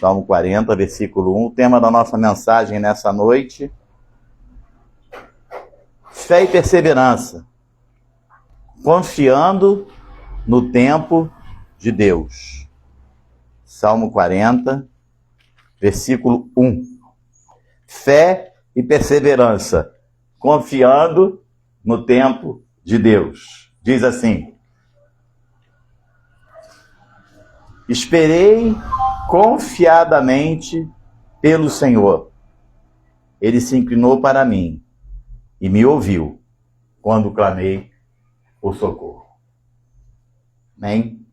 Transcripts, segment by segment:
Salmo 40, versículo 1, o tema da nossa mensagem nessa noite: fé e perseverança, confiando no tempo de Deus. Salmo 40, versículo 1. Fé e perseverança, confiando no tempo de Deus. Diz assim: esperei confiadamente pelo Senhor. Ele se inclinou para mim e me ouviu quando clamei por socorro. Amém?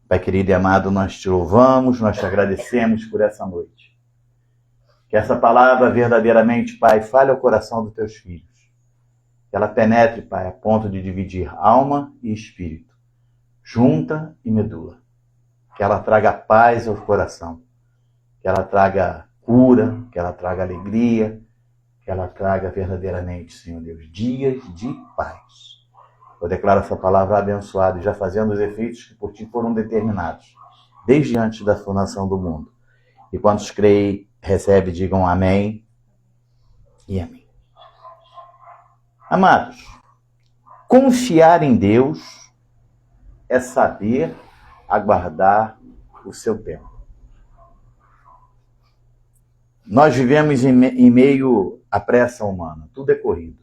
Pai querido e amado, nós te louvamos, nós te agradecemos por essa noite. Que essa palavra verdadeiramente, Pai, fale ao coração dos teus filhos. Que ela penetre, Pai, a ponto de dividir alma e espírito, junta e medula. Que ela traga paz ao coração. Que ela traga cura, que ela traga alegria, que ela traga verdadeiramente, Senhor Deus, dias de paz. Eu declaro essa palavra abençoada e já fazendo os efeitos que por ti foram determinados, desde antes da fundação do mundo. E quantos creem, recebem, digam amém e amém. Amados, confiar em Deus é saber aguardar o seu tempo. Nós vivemos em meio à pressa humana. Tudo é corrido.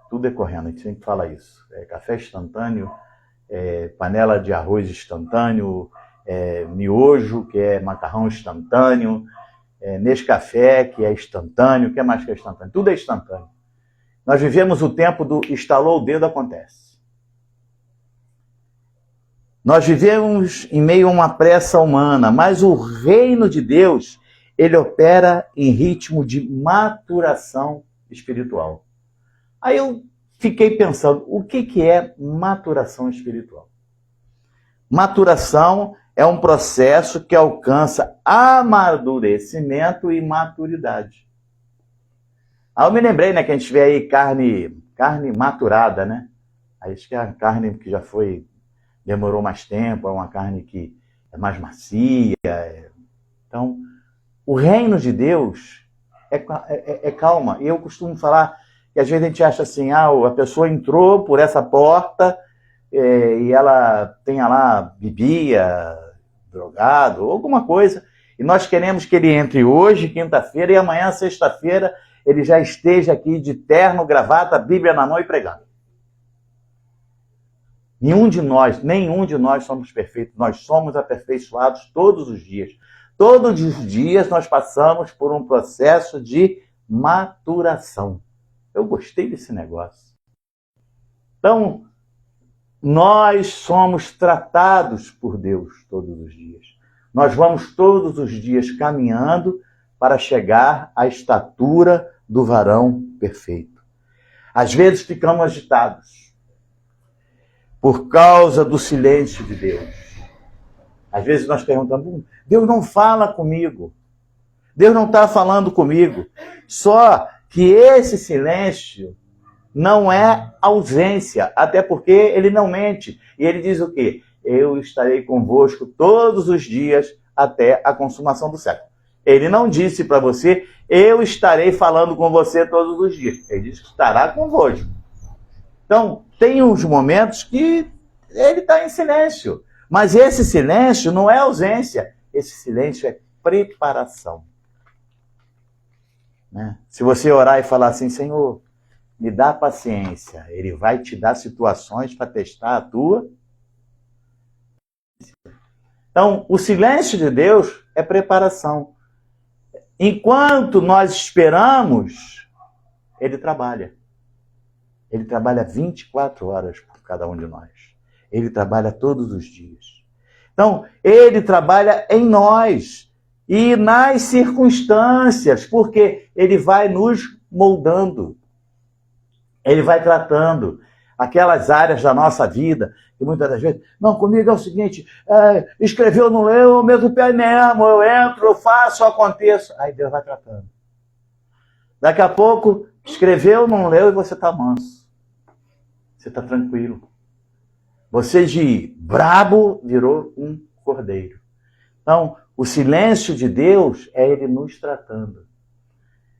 Tudo é correndo. A gente sempre fala isso. É café instantâneo, panela de arroz instantâneo, miojo, que é macarrão instantâneo, Nescafé, que é instantâneo. O que mais que é instantâneo? Tudo é instantâneo. Nós vivemos o tempo do estalou o dedo, acontece. Nós vivemos em meio a uma pressa humana, mas o reino de Deus, ele opera em ritmo de maturação espiritual. Aí eu fiquei pensando, o que é maturação espiritual? Maturação é um processo que alcança amadurecimento e maturidade. Aí eu me lembrei, né, que a gente vê aí carne maturada, né? Aí acho que é a carne que já demorou mais tempo, é uma carne que é mais macia. Então, o reino de Deus é calma. E eu costumo falar que às vezes a gente acha assim, a pessoa entrou por essa porta e ela tenha lá, bebia, drogado, alguma coisa, e nós queremos que ele entre hoje, quinta-feira, e amanhã, sexta-feira, ele já esteja aqui de terno, gravata, Bíblia na mão e pregando. Nenhum de nós somos perfeitos. Nós somos aperfeiçoados todos os dias. Todos os dias nós passamos por um processo de maturação. Eu gostei desse negócio. Então, nós somos tratados por Deus todos os dias. Nós vamos todos os dias caminhando para chegar à estatura do varão perfeito. Às vezes ficamos agitados por causa do silêncio de Deus. Às vezes nós perguntamos, Deus não fala comigo. Deus não está falando comigo. Só que esse silêncio não é ausência, até porque ele não mente. E ele diz o quê? Eu estarei convosco todos os dias até a consumação do século. Ele não disse para você, eu estarei falando com você todos os dias. Ele disse que estará convosco. Então, tem uns momentos que ele está em silêncio. Mas esse silêncio não é ausência. Esse silêncio é preparação. Né? Se você orar e falar assim, Senhor, me dá paciência. Ele vai te dar situações para testar a tua. Então, o silêncio de Deus é preparação. Enquanto nós esperamos, ele trabalha. Ele trabalha 24 horas por cada um de nós. Ele trabalha todos os dias. Então, ele trabalha em nós e nas circunstâncias, porque ele vai nos moldando. Ele vai tratando aquelas áreas da nossa vida, que muitas das vezes, não, comigo é o seguinte, escreveu, não leu, eu meto o pé mesmo, eu entro, eu faço, eu aconteço. Aí Deus vai tratando. Daqui a pouco, escreveu, não leu e você está manso. Você está tranquilo. Você de brabo virou um cordeiro. Então, O silêncio de Deus é Ele nos tratando.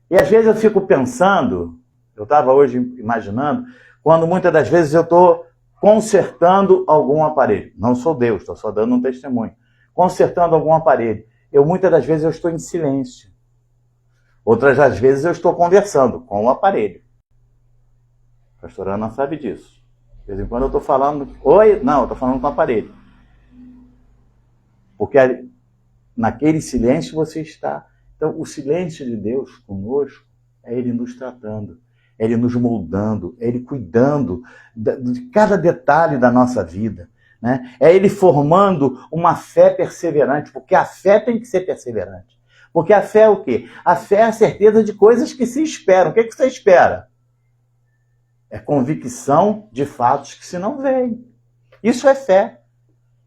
E às vezes eu fico pensando, eu estava hoje imaginando, quando muitas das vezes eu estou consertando algum aparelho. Não sou Deus, estou só dando um testemunho. Consertando algum aparelho. Muitas das vezes eu estou em silêncio. Outras das vezes eu estou conversando com o aparelho. A pastora Ana sabe disso. De vez em quando eu estou falando, oi, não, eu estou falando com o aparelho. Porque naquele silêncio você está. Então, o silêncio de Deus conosco é Ele nos tratando, é Ele nos moldando, é Ele cuidando de cada detalhe da nossa vida, né? É Ele formando uma fé perseverante, porque a fé tem que ser perseverante. Porque a fé é o quê? A fé é a certeza de coisas que se esperam. O que você espera? É convicção de fatos que se não veem. Isso é fé.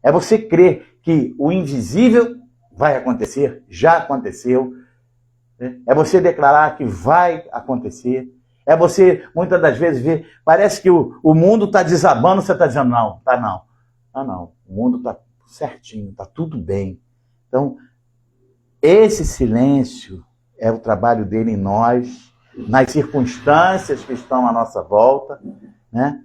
É você crer que o invisível vai acontecer, já aconteceu. É você declarar que vai acontecer. É você, muitas das vezes, ver, parece que o mundo está desabando, você está dizendo, não, tá não. Ah, não, o mundo está certinho, está tudo bem. Então, esse silêncio é o trabalho dele em nós, nas circunstâncias que estão à nossa volta, né?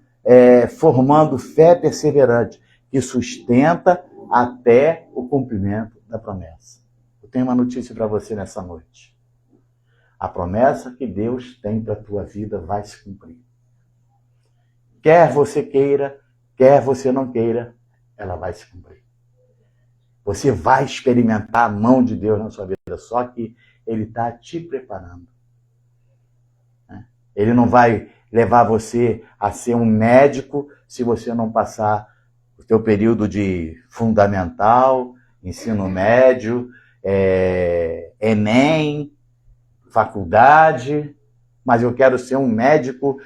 Formando fé perseverante, que sustenta até o cumprimento da promessa. Eu tenho uma notícia para você nessa noite. A promessa que Deus tem para a tua vida vai se cumprir. Quer você queira, quer você não queira, ela vai se cumprir. Você vai experimentar a mão de Deus na sua vida, só que Ele está te preparando. Ele não vai levar você a ser um médico se você não passar o teu período de fundamental, ensino médio, Enem, faculdade, mas eu quero ser um médico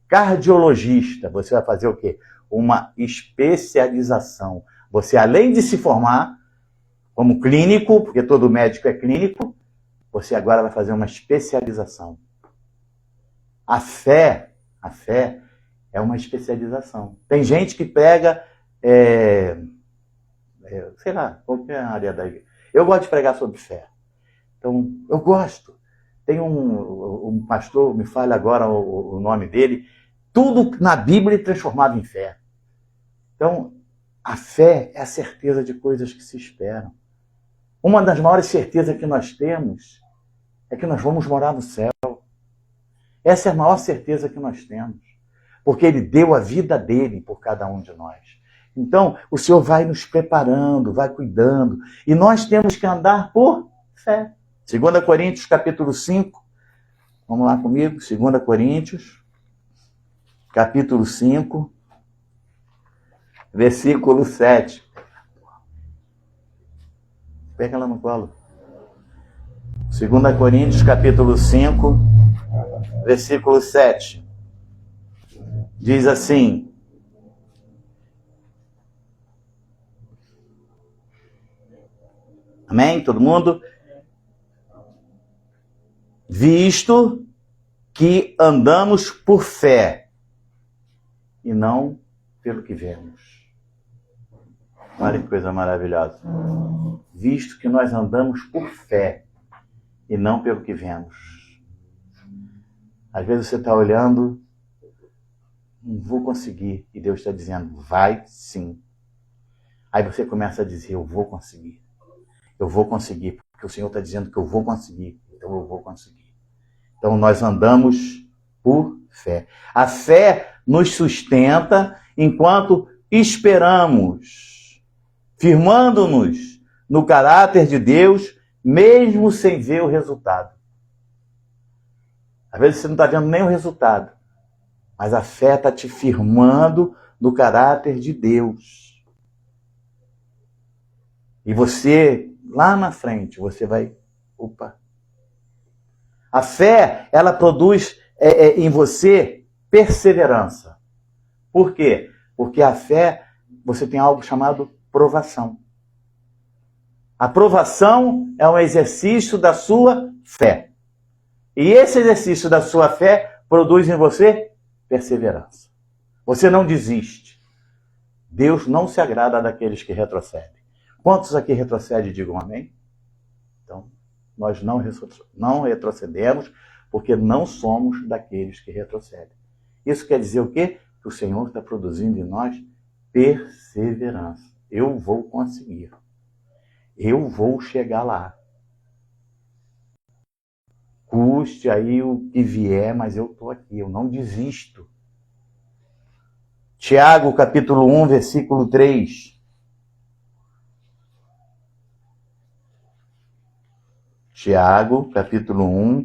cardiologista. Você vai fazer o quê? Uma especialização. Você, além de se formar como clínico, porque todo médico é clínico, você agora vai fazer uma especialização. A fé é uma especialização. Tem gente que pega, sei lá, qualquer área da igreja. Eu gosto de pregar sobre fé. Então, eu gosto. Tem um pastor, me fale agora o nome dele, tudo na Bíblia é transformado em fé. Então, a fé é a certeza de coisas que se esperam. Uma das maiores certezas que nós temos é que nós vamos morar no céu. Essa é a maior certeza que nós temos. Porque Ele deu a vida dele por cada um de nós. Então, o Senhor vai nos preparando, vai cuidando. E nós temos que andar por fé. 2 Coríntios, capítulo 5. Vamos lá comigo. 2 Coríntios, capítulo 5, versículo 7. Pega ela no colo. 2 Coríntios, capítulo 5, versículo 7. Diz assim: amém? Todo mundo? Visto que andamos por fé e não pelo que vemos. Olha que coisa maravilhosa. Visto que nós andamos por fé e não pelo que vemos. Às vezes você está olhando, não vou conseguir, e Deus está dizendo, vai sim. Aí você começa a dizer, eu vou conseguir, porque o Senhor está dizendo que eu vou conseguir, então eu vou conseguir. Então nós andamos por fé. A fé nos sustenta enquanto esperamos, firmando-nos no caráter de Deus, mesmo sem ver o resultado. Às vezes você não está vendo nem o resultado, mas a fé está te firmando no caráter de Deus. E você, lá na frente, você vai... Opa! A fé, ela produz em você perseverança. Por quê? Porque a fé, você tem algo chamado provação. A provação é um exercício da sua fé. E esse exercício da sua fé produz em você perseverança. Você não desiste. Deus não se agrada daqueles que retrocedem. Quantos aqui retrocedem? Digam amém. Então, nós não retrocedemos porque não somos daqueles que retrocedem. Isso quer dizer o quê? Que o Senhor está produzindo em nós perseverança. Eu vou conseguir. Eu vou chegar lá. Custe aí o que vier, mas eu estou aqui, eu não desisto. Tiago, capítulo 1, versículo 3. Tiago, capítulo 1,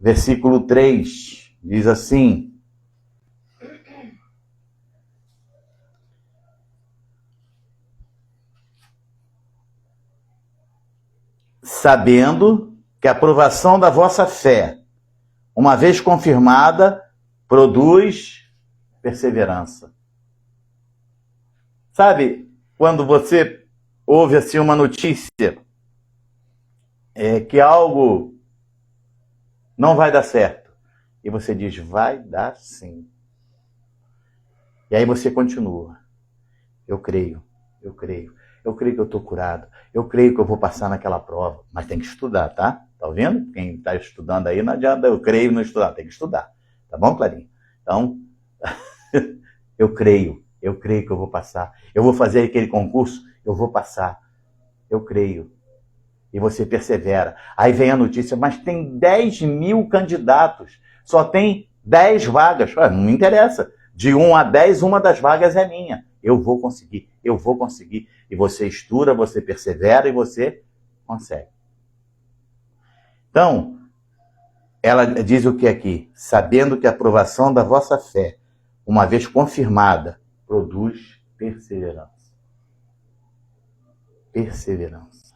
versículo 3, diz assim: sabendo que a aprovação da vossa fé, uma vez confirmada, produz perseverança. Sabe, quando você ouve assim uma notícia que algo não vai dar certo, e você diz, vai dar sim. E aí você continua. Eu creio que eu estou curado, eu creio que eu vou passar naquela prova, mas tem que estudar, tá? Tá ouvindo? Quem está estudando aí, não adianta eu creio não estudar, tem que estudar. Tá bom, Clarinha? Então, eu creio que eu vou passar. Eu vou fazer aquele concurso, eu vou passar. Eu creio. E você persevera. Aí vem a notícia, mas tem 10 mil candidatos, só tem 10 vagas. Não me interessa. De 1 a 10, uma das vagas é minha. Eu vou conseguir. E você estuda, você persevera e você consegue. Então, ela diz o que aqui? Sabendo que a aprovação da vossa fé, uma vez confirmada, produz perseverança. Perseverança.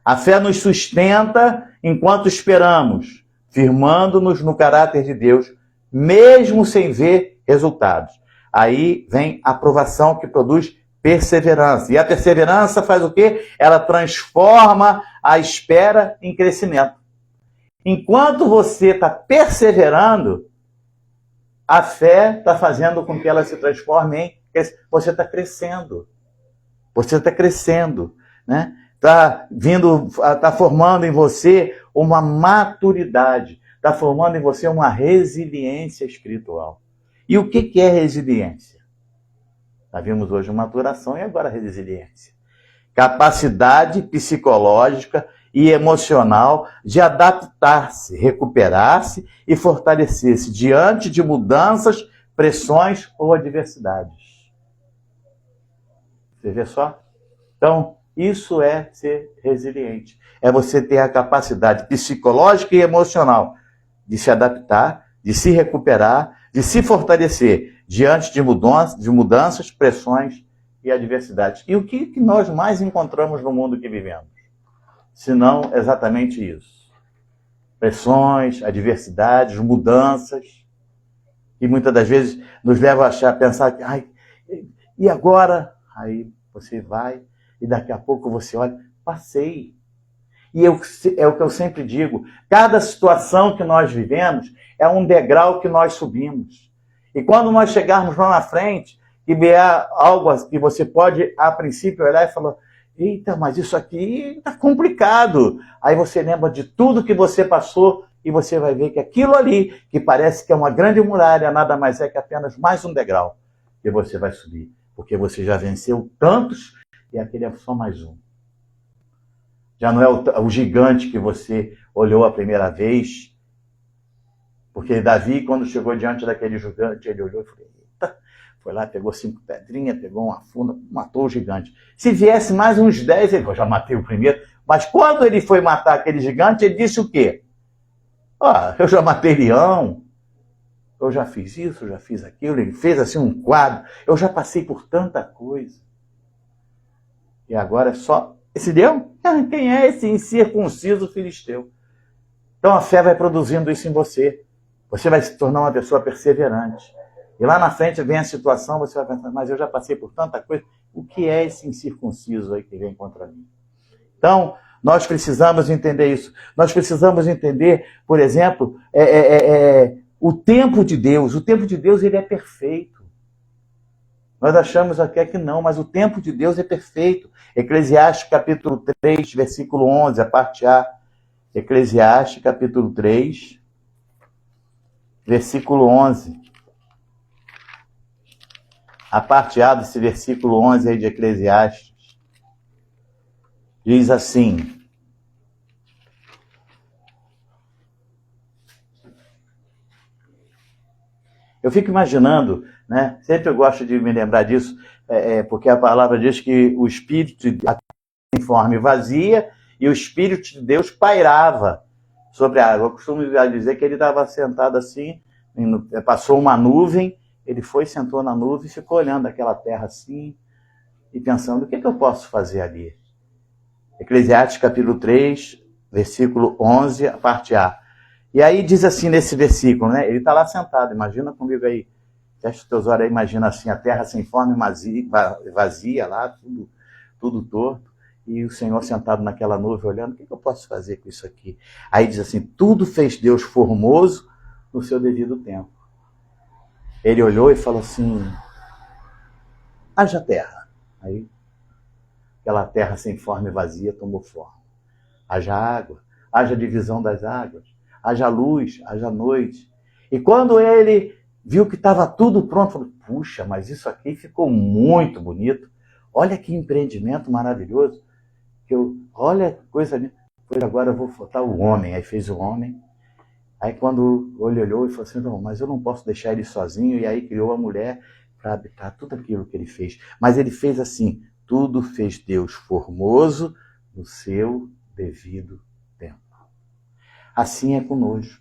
A fé nos sustenta enquanto esperamos, firmando-nos no caráter de Deus, mesmo sem ver resultados. Aí vem a aprovação que produz perseverança. E a perseverança faz o quê? Ela transforma a espera em crescimento. Enquanto você está perseverando, a fé está fazendo com que ela se transforme em... Você está crescendo. Você está crescendo, né? Está formando em você uma maturidade, está formando em você uma resiliência espiritual. E o que é resiliência? Nós vimos hoje maturação e agora resiliência. Capacidade psicológica e emocional de adaptar-se, recuperar-se e fortalecer-se diante de mudanças, pressões ou adversidades. Você vê só? Então, isso é ser resiliente. É você ter a capacidade psicológica e emocional de se adaptar, de se recuperar, de se fortalecer diante de mudanças, pressões e adversidades. E o que nós mais encontramos no mundo que vivemos? Se não exatamente isso. Pressões, adversidades, mudanças, que muitas das vezes nos levam a pensar, e agora? Aí você vai e daqui a pouco você olha, passei. E é o que eu sempre digo, cada situação que nós vivemos é um degrau que nós subimos. E quando nós chegarmos lá na frente, que vier algo que você pode, a princípio, olhar e falar, eita, mas isso aqui está complicado. Aí você lembra de tudo que você passou e você vai ver que aquilo ali, que parece que é uma grande muralha, nada mais é que apenas mais um degrau que você vai subir. Porque você já venceu tantos e aquele é só mais um. Já não é o gigante que você olhou a primeira vez. Porque Davi, quando chegou diante daquele gigante, ele olhou e falou, eita, foi lá, pegou 5 pedrinhas, pegou uma funda, matou o gigante. Se viesse mais uns 10, ele falou, já matei o primeiro. Mas quando ele foi matar aquele gigante, ele disse o quê? Eu já matei leão, eu já fiz isso, eu já fiz aquilo. Ele fez assim um quadro, eu já passei por tanta coisa. E agora é só... Esse leão? Quem é esse incircunciso filisteu? Então a fé vai produzindo isso em você. Você vai se tornar uma pessoa perseverante. E lá na frente vem a situação, você vai pensar, mas eu já passei por tanta coisa. O que é esse incircunciso aí que vem contra mim? Então, nós precisamos entender isso. Nós precisamos entender, por exemplo, o tempo de Deus. O tempo de Deus, ele é perfeito. Nós achamos até que não, mas o tempo de Deus é perfeito. Eclesiastes capítulo 3, versículo 11, a parte A. Eclesiastes capítulo 3, versículo 11. A parte A desse versículo 11 aí de Eclesiastes diz assim: eu fico imaginando, né? Sempre eu gosto de me lembrar disso, porque a palavra diz que o Espírito em forma vazia e o Espírito de Deus pairava sobre a água. Eu costumo dizer que ele estava sentado assim, passou uma nuvem, ele foi, sentou na nuvem e ficou olhando aquela terra assim e pensando, o que eu posso fazer ali? Eclesiastes capítulo 3, versículo 11, a parte A. E aí diz assim nesse versículo, né? Ele está lá sentado, imagina comigo aí. Fecha os teus olhos aí, imagina assim, a terra sem forma e vazia lá, tudo torto. E o Senhor sentado naquela nuvem, olhando, o que eu posso fazer com isso aqui? Aí diz assim, tudo fez Deus formoso no seu devido tempo. Ele olhou e falou assim, haja terra. Aí, aquela terra sem forma e vazia tomou forma. Haja água, haja divisão das águas, haja luz, haja noite. E quando ele viu que estava tudo pronto, falou, puxa, mas isso aqui ficou muito bonito. Olha que empreendimento maravilhoso. Olha que coisa linda. Agora eu vou botar o homem. Aí fez o homem. Aí quando ele olhou e falou assim, não, mas eu não posso deixar ele sozinho. E aí criou a mulher para habitar tudo aquilo que ele fez. Mas ele fez assim, tudo fez Deus formoso no seu devido tempo. Assim é conosco.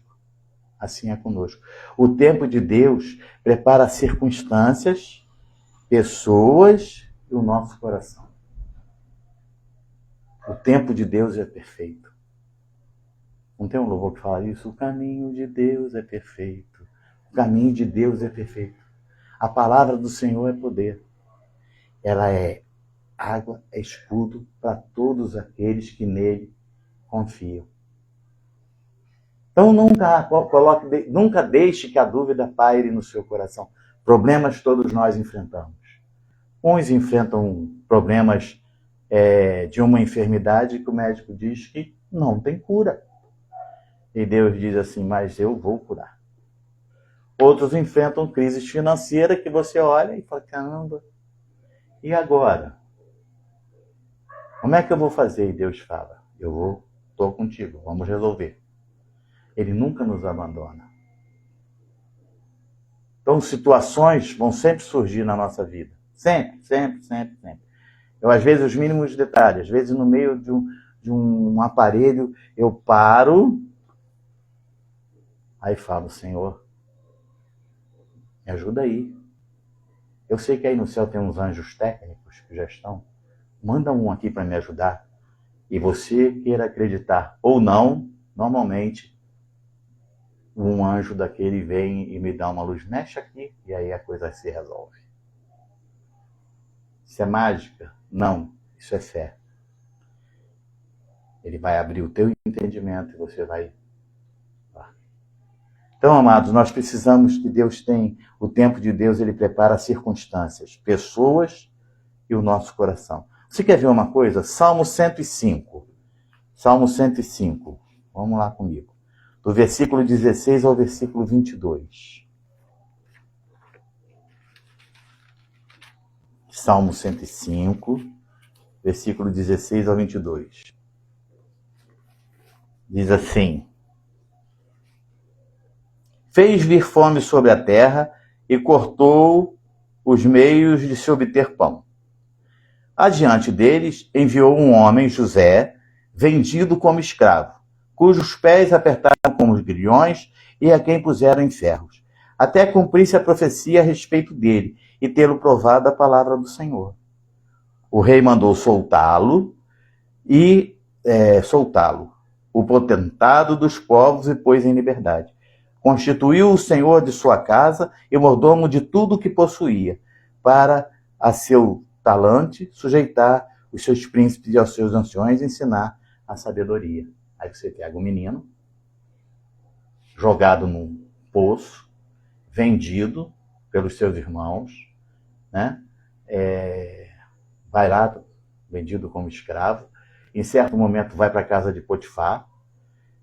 Assim é conosco. O tempo de Deus prepara circunstâncias, pessoas e o nosso coração. O tempo de Deus é perfeito. Não tem um louvor que fala isso? O caminho de Deus é perfeito. O caminho de Deus é perfeito. A palavra do Senhor é poder. Ela é água, é escudo para todos aqueles que nele confiam. Então nunca deixe que a dúvida paire no seu coração. Problemas todos nós enfrentamos. Uns enfrentam problemas de uma enfermidade que o médico diz que não tem cura. E Deus diz assim, mas eu vou curar. Outros enfrentam crises financeiras que você olha e fala, caramba, e agora? Como é que eu vou fazer? E Deus fala, estou contigo, vamos resolver. Ele nunca nos abandona. Então, situações vão sempre surgir na nossa vida. Sempre, sempre, sempre, sempre. Eu, às vezes, os mínimos detalhes, às vezes, no meio de um aparelho, eu paro, aí falo, Senhor, me ajuda aí. Eu sei que aí no céu tem uns anjos técnicos que já estão. Manda um aqui para me ajudar. E você queira acreditar ou não, normalmente, um anjo daquele vem e me dá uma luz, mexe aqui, e aí a coisa se resolve. Isso é mágica? Não, isso é fé. Ele vai abrir o teu entendimento e você vai... Então, amados, nós precisamos que Deus tenha, o tempo de Deus, ele prepara circunstâncias, pessoas e o nosso coração. Você quer ver uma coisa? Salmo 105. Salmo 105. Vamos lá comigo. Do versículo 16 ao versículo 22. Salmo 105, versículo 16 ao 22. Diz assim: fez vir fome sobre a terra e cortou os meios de se obter pão. Adiante deles enviou um homem, José, vendido como escravo, cujos pés apertaram como os grilhões e a quem puseram em ferros, até cumprir-se a profecia a respeito dele e tê-lo provado a palavra do Senhor. O rei mandou soltá-lo, o potentado dos povos, e pôs em liberdade. Constituiu o senhor de sua casa e mordomo de tudo o que possuía, para a seu talante sujeitar os seus príncipes e aos seus anciões ensinar a sabedoria. Aí você pega o menino, jogado num poço, vendido pelos seus irmãos, né? vai lá, vendido como escravo. Em certo momento vai para a casa de Potifar.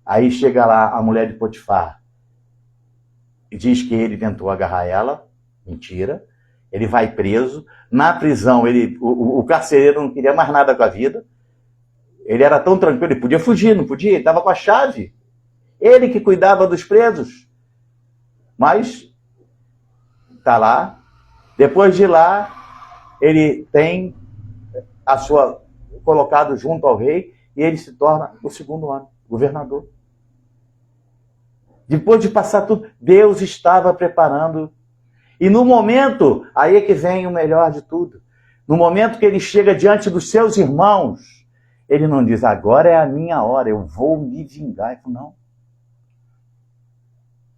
Aí chega lá a mulher de Potifar e diz que ele tentou agarrar ela. Mentira. Ele vai preso. Na prisão, o carcereiro não queria mais nada com a vida. Ele era tão tranquilo, ele podia fugir, não podia? Ele estava com a chave. Ele que cuidava dos presos. Mas está lá. Depois de lá, ele tem a sua colocado junto ao rei e ele se torna o segundo homem, governador. Depois de passar tudo, Deus estava preparando. E no momento, aí é que vem o melhor de tudo. No momento que ele chega diante dos seus irmãos, ele não diz, agora é a minha hora, eu vou me vingar. Ele fala, não.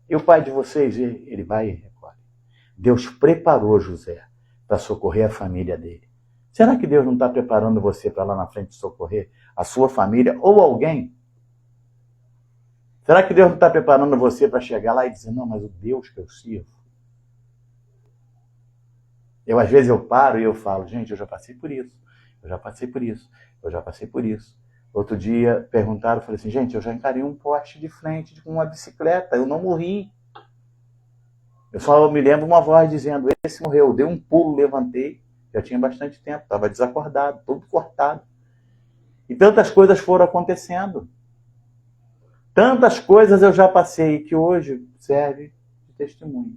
E o pai de vocês, ele vai e recolhe. Deus preparou José para socorrer a família dele. Será que Deus não está preparando você para lá na frente socorrer a sua família ou alguém? Será que Deus não está preparando você para chegar lá e dizer, não, mas o Deus que eu sirvo? Às vezes eu paro e eu falo, gente, eu já passei por isso, eu já passei por isso, eu já passei por isso. Outro dia perguntaram, eu falei assim, gente, eu já encarei um poste de frente com uma bicicleta, eu não morri. Eu só me lembro uma voz dizendo, esse morreu, eu dei um pulo, levantei, já tinha bastante tempo, estava desacordado, todo cortado. E tantas coisas foram acontecendo. Tantas coisas eu já passei que hoje serve de testemunho.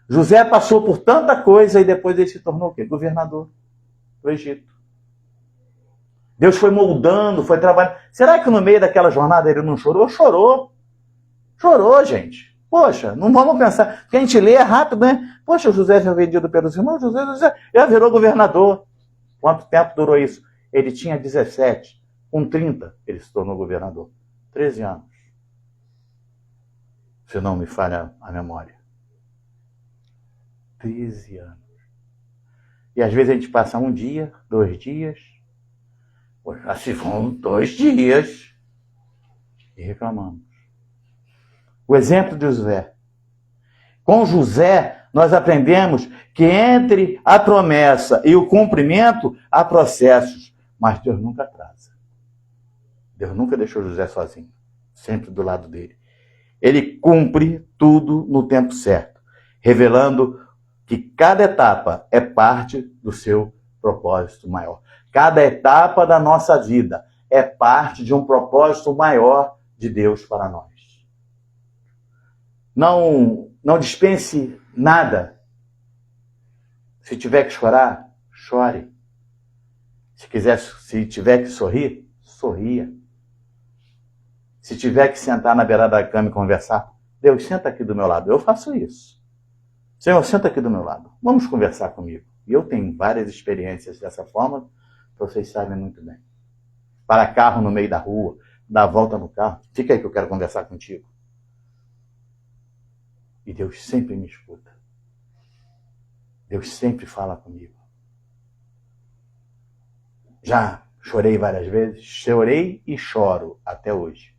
José passou por tanta coisa e depois ele se tornou o quê? Governador do Egito. Deus foi moldando, foi trabalhando. Será que no meio daquela jornada ele não chorou? Chorou. Chorou, gente. Poxa, não vamos pensar. Porque a gente lê rápido, né? Poxa, José foi vendido pelos irmãos, José já virou governador. Quanto tempo durou isso? Ele tinha 17. Com 30, ele se tornou governador. 13 anos. Se não me falha a memória. 13 anos. E às vezes a gente passa um dia, 2 dias, já se vão 2 dias e reclamamos. O exemplo de José. Com José, nós aprendemos que entre a promessa e o cumprimento há processos, mas Deus nunca atrasa. Deus nunca deixou José sozinho, sempre do lado dele. Ele cumpre tudo no tempo certo, revelando que cada etapa é parte do seu propósito maior. Cada etapa da nossa vida é parte de um propósito maior de Deus para nós. Não dispense nada. Se tiver que chorar, chore. Se tiver que sorrir, sorria. Se tiver que sentar na beirada da cama e conversar, Deus, senta aqui do meu lado. Eu faço isso. Senhor, senta aqui do meu lado. Vamos conversar comigo. E eu tenho várias experiências dessa forma, vocês sabem muito bem. Para carro no meio da rua, dar a volta no carro. Fica aí que eu quero conversar contigo. E Deus sempre me escuta. Deus sempre fala comigo. Já chorei várias vezes, chorei e choro até hoje.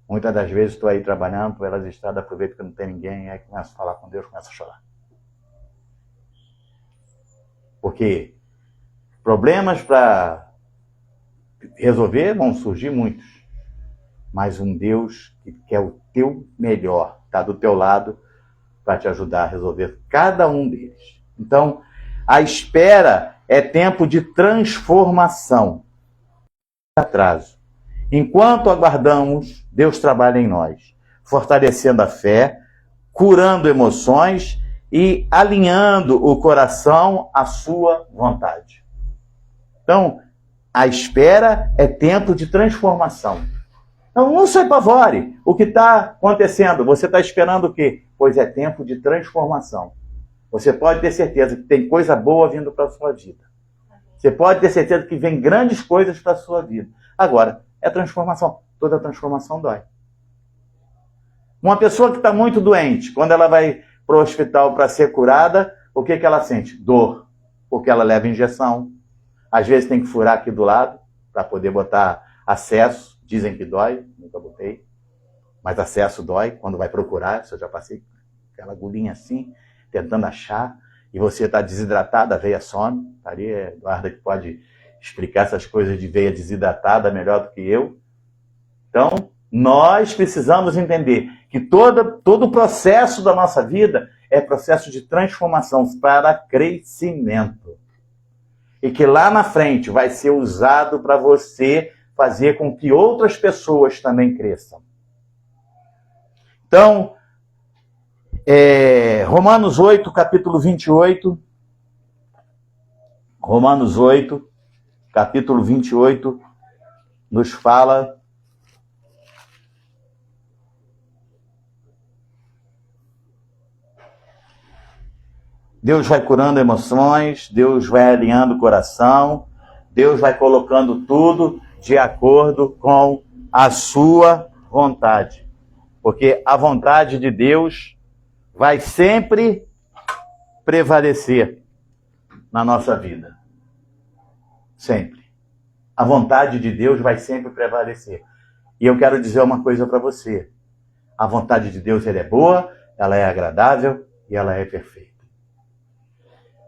Muitas das vezes estou aí trabalhando pelas estradas, aproveito que não tem ninguém, aí começo a falar com Deus, começo a chorar. Porque problemas para resolver vão surgir muitos. Mas um Deus que quer o teu melhor, está do teu lado para te ajudar a resolver cada um deles. Então, a espera é tempo de transformação. Atraso. Enquanto aguardamos, Deus trabalha em nós, fortalecendo a fé, curando emoções e alinhando o coração à sua vontade. Então, a espera é tempo de transformação. Então, não se apavore. O que está acontecendo? Você está esperando o quê? Pois é tempo de transformação. Você pode ter certeza que tem coisa boa vindo para a sua vida. Você pode ter certeza que vem grandes coisas para a sua vida. Agora, é transformação. Toda transformação dói. Uma pessoa que está muito doente, quando ela vai para o hospital para ser curada, o que ela sente? Dor. Porque ela leva injeção. Às vezes tem que furar aqui do lado para poder botar acesso. Dizem que dói, nunca botei. Mas acesso dói quando vai procurar. Isso eu já passei aquela agulhinha assim, tentando achar. e você está desidratado, a veia some, tá ali, Eduarda que pode explicar essas coisas de veia desidratada melhor do que eu. Então, nós precisamos entender que todo o processo da nossa vida é processo de transformação para crescimento. E que lá na frente vai ser usado para você fazer com que outras pessoas também cresçam. Então, Romanos 8, capítulo 28. Romanos 8, capítulo 28, nos fala Deus vai curando emoções, Deus vai alinhando o coração, Deus vai colocando tudo de acordo com a sua vontade. Porque a vontade de Deus vai sempre prevalecer na nossa vida. Sempre. A vontade de Deus vai sempre prevalecer. E eu quero dizer uma coisa para você. A vontade de Deus ela é boa, ela é agradável e ela é perfeita.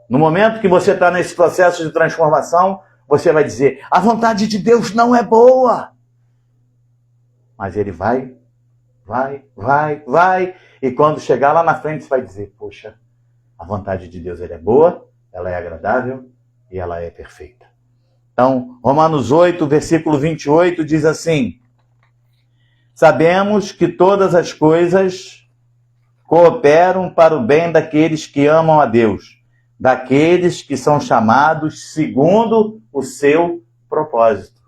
No momento que você está nesse processo de transformação, você vai dizer, a vontade de Deus não é boa. Mas ele vai. E quando chegar lá na frente, você vai dizer, poxa, a vontade de Deus ela é boa, ela é agradável e ela é perfeita. Então, Romanos 8, versículo 28 diz assim, sabemos que todas as coisas cooperam para o bem daqueles que amam a Deus, daqueles que são chamados segundo o seu propósito.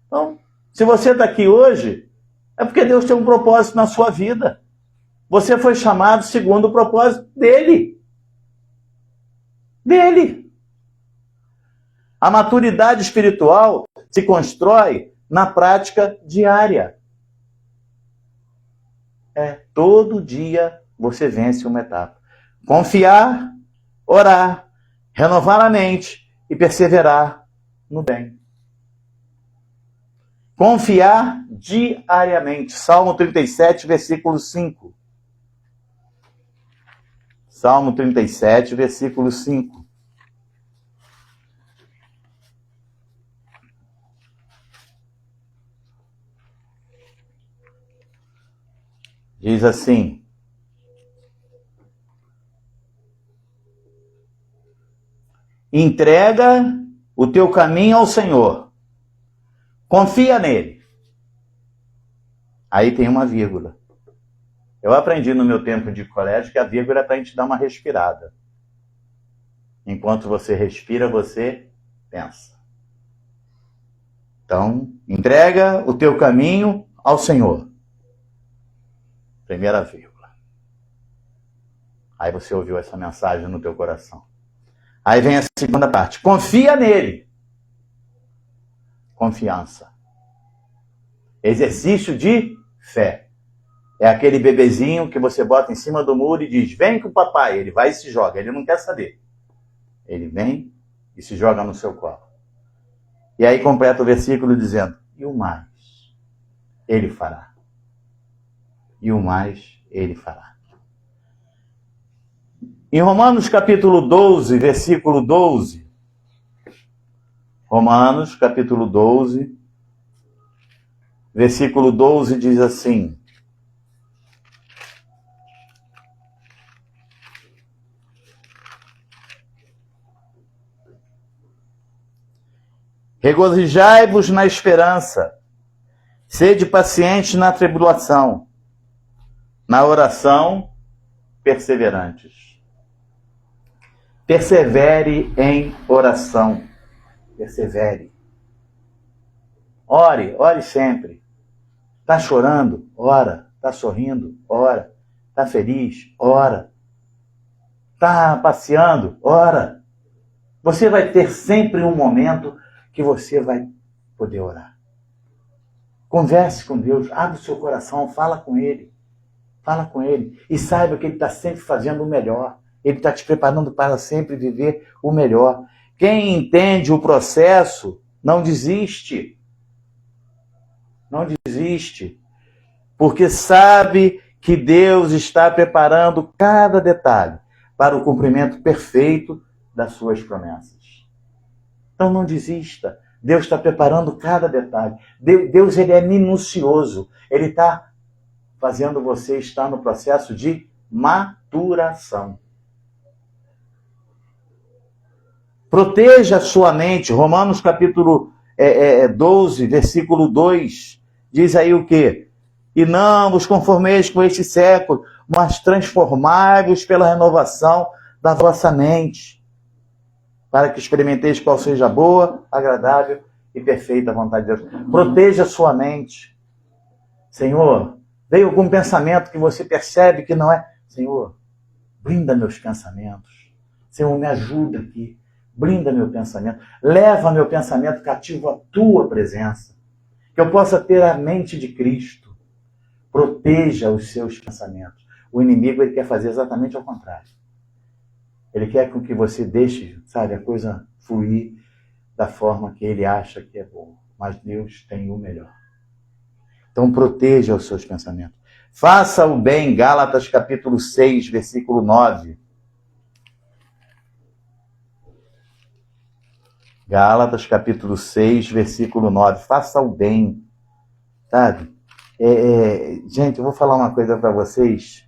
Então, se você está aqui hoje, é porque Deus tem um propósito na sua vida. Você foi chamado segundo o propósito dele. Dele. A maturidade espiritual se constrói na prática diária. Todo dia você vence uma etapa. Confiar, orar, renovar a mente e perseverar no bem. Confiar diariamente. Salmo 37, versículo 5. Salmo 37, versículo 5. Diz assim, entrega o teu caminho ao Senhor, confia nele. Aí tem uma vírgula. Eu aprendi no meu tempo de colégio que a vírgula é para a gente dar uma respirada. Enquanto você respira, você pensa. Então, entrega o teu caminho ao Senhor. Primeira vírgula. Aí você ouviu essa mensagem no teu coração. Aí vem a segunda parte. Confia nele. Confiança. Exercício de fé. É aquele bebezinho que você bota em cima do muro e diz, vem com o papai. Ele vai e se joga. Ele não quer saber. Ele vem e se joga no seu colo. E aí completa o versículo dizendo, e o mais ele fará. E o mais ele fará. Em Romanos capítulo 12, versículo 12. Romanos capítulo 12, versículo 12 diz assim, regozijai-vos na esperança, sede pacientes na tribulação, na oração, perseverantes. Persevere em oração. Persevere. Ore sempre. Está chorando? Ora. Está sorrindo? Ora. Está feliz? Ora. Está passeando? Ora. Você vai ter sempre um momento que você vai poder orar. Converse com Deus, abre o seu coração, fala com Ele. Fala com Ele e saiba que Ele está sempre fazendo o melhor. Ele está te preparando para sempre viver o melhor. Quem entende o processo não desiste. Não desiste. Porque sabe que Deus está preparando cada detalhe para o cumprimento perfeito das suas promessas. Então não desista. Deus está preparando cada detalhe. Deus ele é minucioso. Ele está fazendo você estar no processo de maturação. Proteja a sua mente. Romanos capítulo 12, versículo 2, diz aí o quê? E não vos conformeis com este século, mas transformai-vos pela renovação da vossa mente, para que experimenteis qual seja a boa, agradável e perfeita vontade de Deus. Proteja a sua mente. Senhor, veio algum pensamento que você percebe que não é? Senhor, blinda meus pensamentos. Senhor, me ajuda aqui. Blinda meu pensamento. Leva meu pensamento cativo à tua presença. Que eu possa ter a mente de Cristo. Proteja os seus pensamentos. O inimigo ele quer fazer exatamente ao contrário. Ele quer com que você deixe, sabe, a coisa fluir da forma que ele acha que é boa. Mas Deus tem o melhor. Então proteja os seus pensamentos. Faça o bem, Gálatas capítulo 6, versículo 9. Gálatas capítulo 6, versículo 9. Faça o bem. Sabe? Gente, eu vou falar uma coisa para vocês.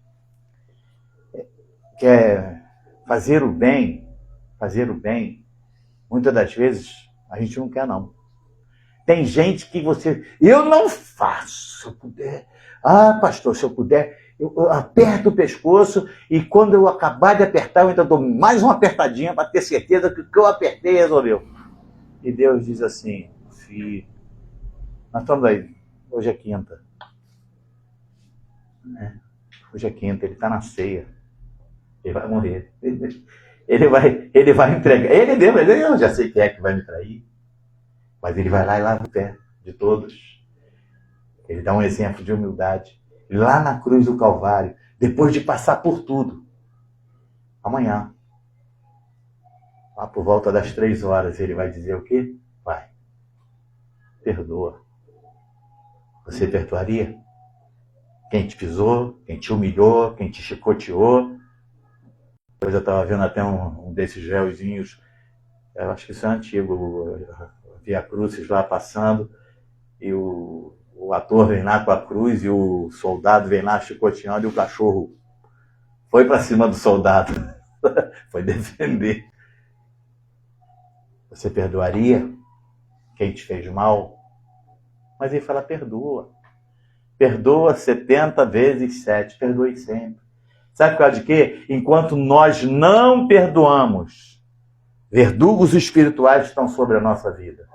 Que é fazer o bem, muitas das vezes a gente não quer não. Tem gente que eu não faço, se eu puder. Ah, pastor, se eu puder, eu aperto o pescoço e quando eu acabar de apertar, eu ainda dou mais uma apertadinha para ter certeza que o que eu apertei resolveu. E Deus diz assim, filho, nós estamos aí, hoje é quinta. Hoje é quinta, ele está na ceia. Ele vai morrer. Ele vai entregar. Ele mesmo, eu já sei quem é que vai me trair. Mas ele vai lá e lava o pé de todos. Ele dá um exemplo de humildade. Lá na cruz do Calvário, depois de passar por tudo. Amanhã, lá por volta das 3 horas, ele vai dizer o quê? Pai, perdoa. Você perdoaria? Quem te pisou, quem te humilhou, quem te chicoteou. Hoje eu estava vendo até um desses gelzinhos, eu acho que isso é antigo, Via Crucis lá passando, e o ator vem lá com a cruz, e o soldado vem lá chicoteando, e o cachorro foi para cima do soldado, foi defender. Você perdoaria quem te fez mal? Mas ele fala, perdoa. Perdoa 70 vezes 7, perdoe sempre. Sabe por causa de quê? Enquanto nós não perdoamos, verdugos espirituais estão sobre a nossa vida.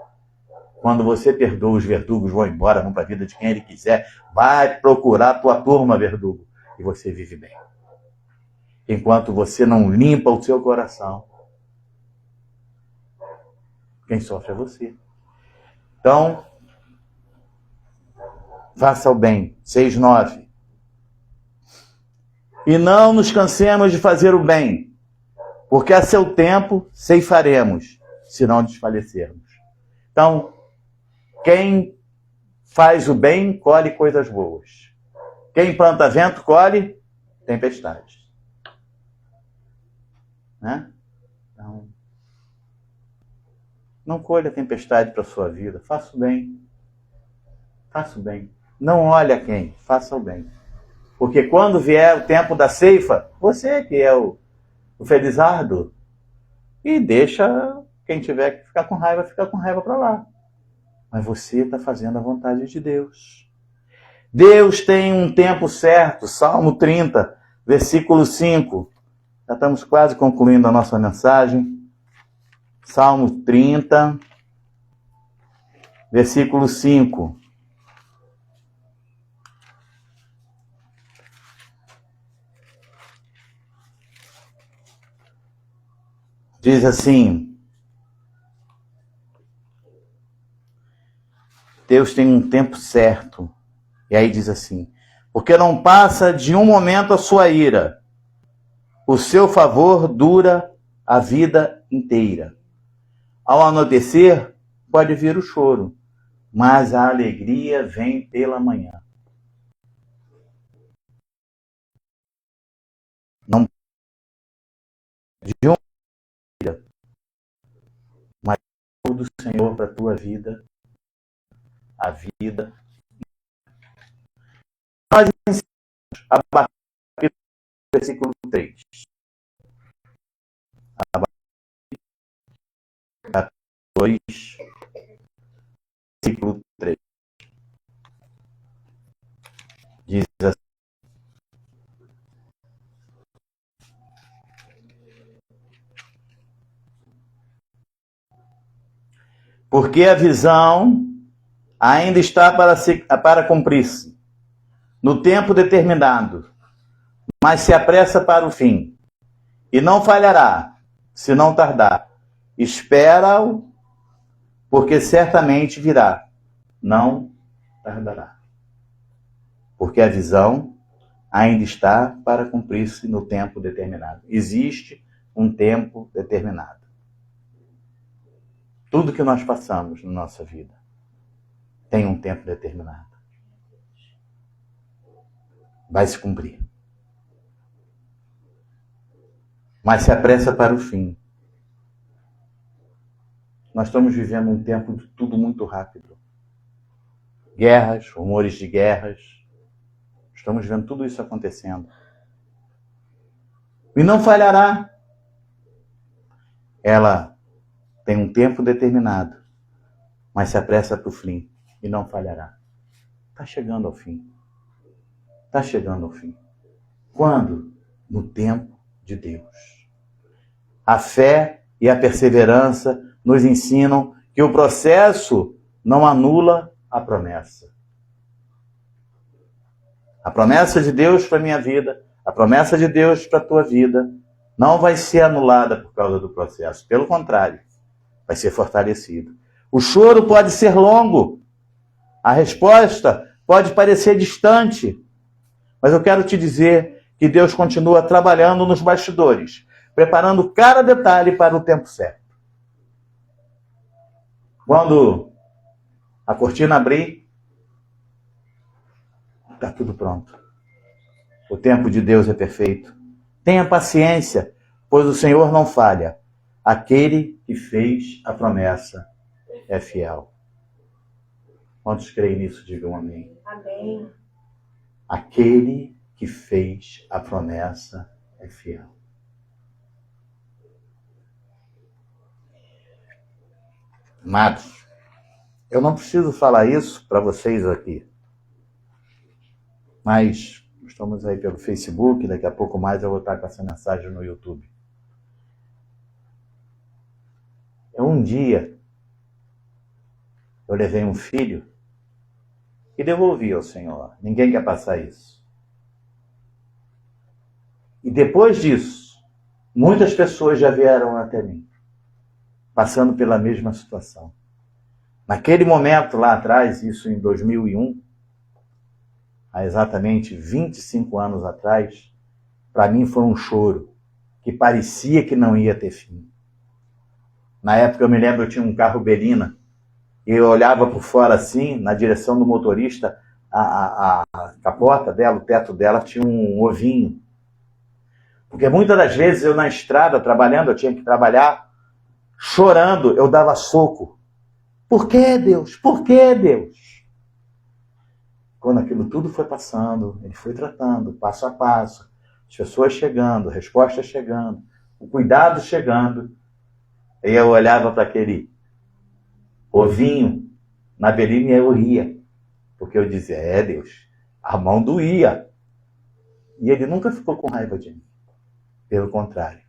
Quando você perdoa, os verdugos vão embora, vão para a vida de quem ele quiser. Vai procurar a tua turma, verdugo, e você vive bem. Enquanto você não limpa o seu coração, quem sofre é você. Então, faça o bem. 6:9. E não nos cansemos de fazer o bem, porque a seu tempo ceifaremos, se não desfalecermos. Então, quem faz o bem, colhe coisas boas. Quem planta vento, colhe tempestade. Né? Então, não colha tempestade para a sua vida. Faça o bem. Faça o bem. Não olhe a quem, faça o bem. Porque quando vier o tempo da ceifa, você que é o felizardo, e deixa quem tiver que ficar com raiva para lá. Mas você está fazendo a vontade de Deus. Deus tem um tempo certo. Salmo 30, versículo 5. Já estamos quase concluindo a nossa mensagem. Salmo 30, versículo 5. Diz assim, Deus tem um tempo certo. E aí diz assim, porque não passa de um momento a sua ira. O seu favor dura a vida inteira. Ao anoitecer, pode vir o choro, mas a alegria vem pela manhã. Não de uma filha, mas do Senhor para a tua vida, a vida. Nós ensinamos a partir do versículo 3. A 2, versículo 3. Diz assim: porque a visão ainda está para cumprir-se, no tempo determinado, mas se apressa para o fim, e não falhará, se não tardar. Espera-o, porque certamente virá, não tardará. Porque a visão ainda está para cumprir-se no tempo determinado. Existe um tempo determinado. Tudo que nós passamos na nossa vida tem um tempo determinado. Vai se cumprir. Mas se apressa para o fim. Nós estamos vivendo um tempo de tudo muito rápido. Guerras, rumores de guerras. Estamos vendo tudo isso acontecendo. E não falhará. Ela tem um tempo determinado, mas se apressa para o fim e não falhará. Está chegando ao fim. Está chegando ao fim. Quando? No tempo de Deus. A fé e a perseverança nos ensinam que o processo não anula a promessa. A promessa de Deus para a minha vida, a promessa de Deus para a tua vida, não vai ser anulada por causa do processo. Pelo contrário, vai ser fortalecido. O choro pode ser longo, a resposta pode parecer distante, mas eu quero te dizer que Deus continua trabalhando nos bastidores, preparando cada detalhe para o tempo certo. Quando a cortina abrir, está tudo pronto. O tempo de Deus é perfeito. Tenha paciência, pois o Senhor não falha. Aquele que fez a promessa é fiel. Quantos creem nisso, digam amém. Amém. Aquele que fez a promessa é fiel. Amados, eu não preciso falar isso para vocês aqui, mas estamos aí pelo Facebook, daqui a pouco mais eu vou estar com essa mensagem no YouTube. Um dia, eu levei um filho e devolvi ao Senhor. Ninguém quer passar isso. E depois disso, muitas pessoas já vieram até mim, passando pela mesma situação. Naquele momento lá atrás, isso em 2001, há exatamente 25 anos atrás, para mim foi um choro que parecia que não ia ter fim. Na época, eu me lembro, eu tinha um carro Belina, e eu olhava por fora assim, na direção do motorista, a capota dela, o teto dela tinha um ovinho. Porque muitas das vezes eu na estrada, trabalhando, eu tinha que trabalhar, chorando, eu dava soco. Por que, Deus? Por que, Deus? Quando aquilo tudo foi passando, ele foi tratando, passo a passo, as pessoas chegando, respostas chegando, o cuidado chegando, e eu olhava para aquele ovinho na Belina e eu ria, porque eu dizia, Deus, a mão doía. E ele nunca ficou com raiva de mim. Pelo contrário.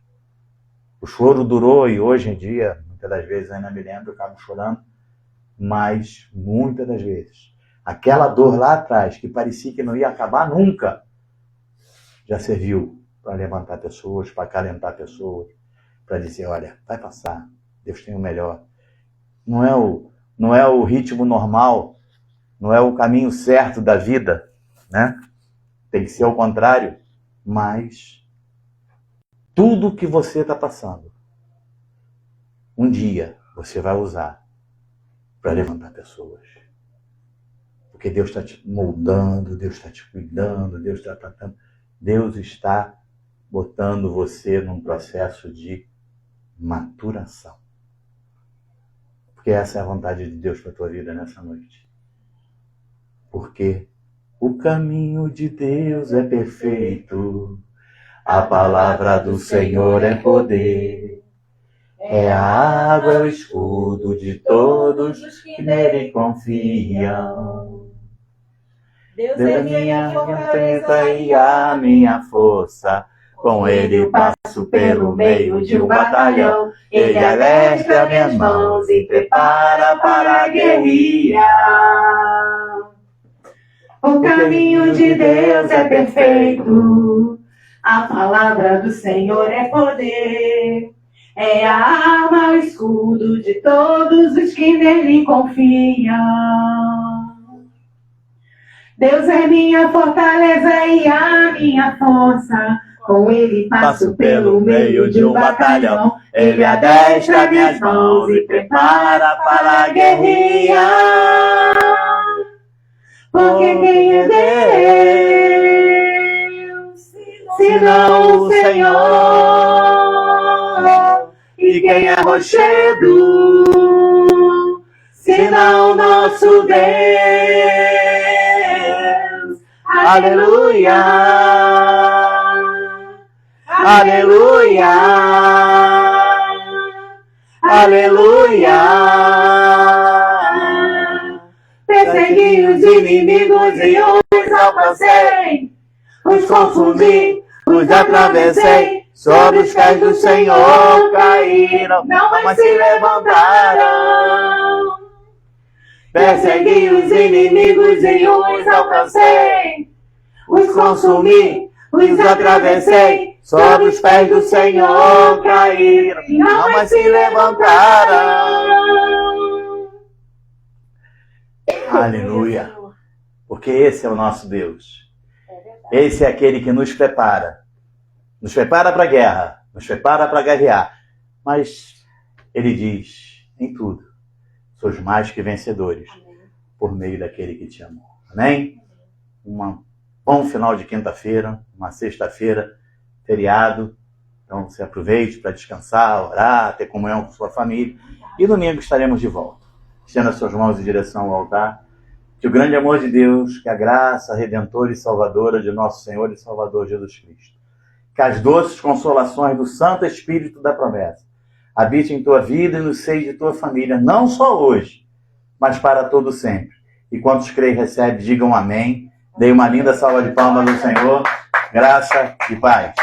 O choro durou e hoje em dia, muitas das vezes ainda me lembro, eu acabo chorando, mas muitas das vezes, aquela dor lá atrás, que parecia que não ia acabar nunca, já serviu para levantar pessoas, para acalentar pessoas, para dizer, olha, vai passar, Deus tem o melhor. Não é o ritmo normal, não é o caminho certo da vida, né? Tem que ser ao contrário, mas tudo que você está passando, um dia você vai usar para levantar pessoas. Porque Deus está te moldando, Deus está te cuidando, Deus está tratando. Deus está botando você num processo de maturação. Porque essa é a vontade de Deus para a tua vida nessa noite. Porque o caminho de Deus é perfeito, a palavra do Senhor é poder, é a água, é o escudo de todos que nele confiam. Deus é minha fortaleza e a minha força, com ele eu passo pelo meio de um batalhão, ele alerta minhas mãos e prepara para a guerrilha. O caminho de Deus é perfeito, a palavra do Senhor é poder, é a arma, o escudo de todos os que nele confiam. Deus é minha fortaleza e a minha força, com ele passo pelo meio de um batalhão, ele adestra minhas mãos e prepara para a guerrilha. Porque quem é Deus, senão o Senhor? E quem é rochedo, senão nosso Deus? Aleluia, aleluia, aleluia. Persegui os inimigos e os alcancei, os confundi, os atravessei, sobre os pés do Senhor caíram, não mais se levantaram. Persegui os inimigos e os alcancei, os consumi, os atravessei, sobre os pés do Senhor caíram, não mais se levantaram. Aleluia. Porque esse é o nosso Deus. Esse é aquele que nos prepara. Nos prepara para a guerra. Nos prepara para guerrear. Mas ele diz, em tudo, sois mais que vencedores. Amém. Por meio daquele que te amou. Amém? Um bom final de quinta-feira, uma sexta-feira, feriado. Então você aproveite para descansar, orar, ter comunhão com sua família. E domingo estaremos de volta. Estenda as suas mãos em direção ao altar. Que o grande amor de Deus, que a graça redentora e salvadora de nosso Senhor e Salvador Jesus Cristo, que as doces consolações do Santo Espírito da promessa habite em tua vida e no seio de tua família, não só hoje, mas para todo sempre. E quantos creem e recebem, digam amém. Dê uma linda salva de palmas ao Senhor. Graça e paz.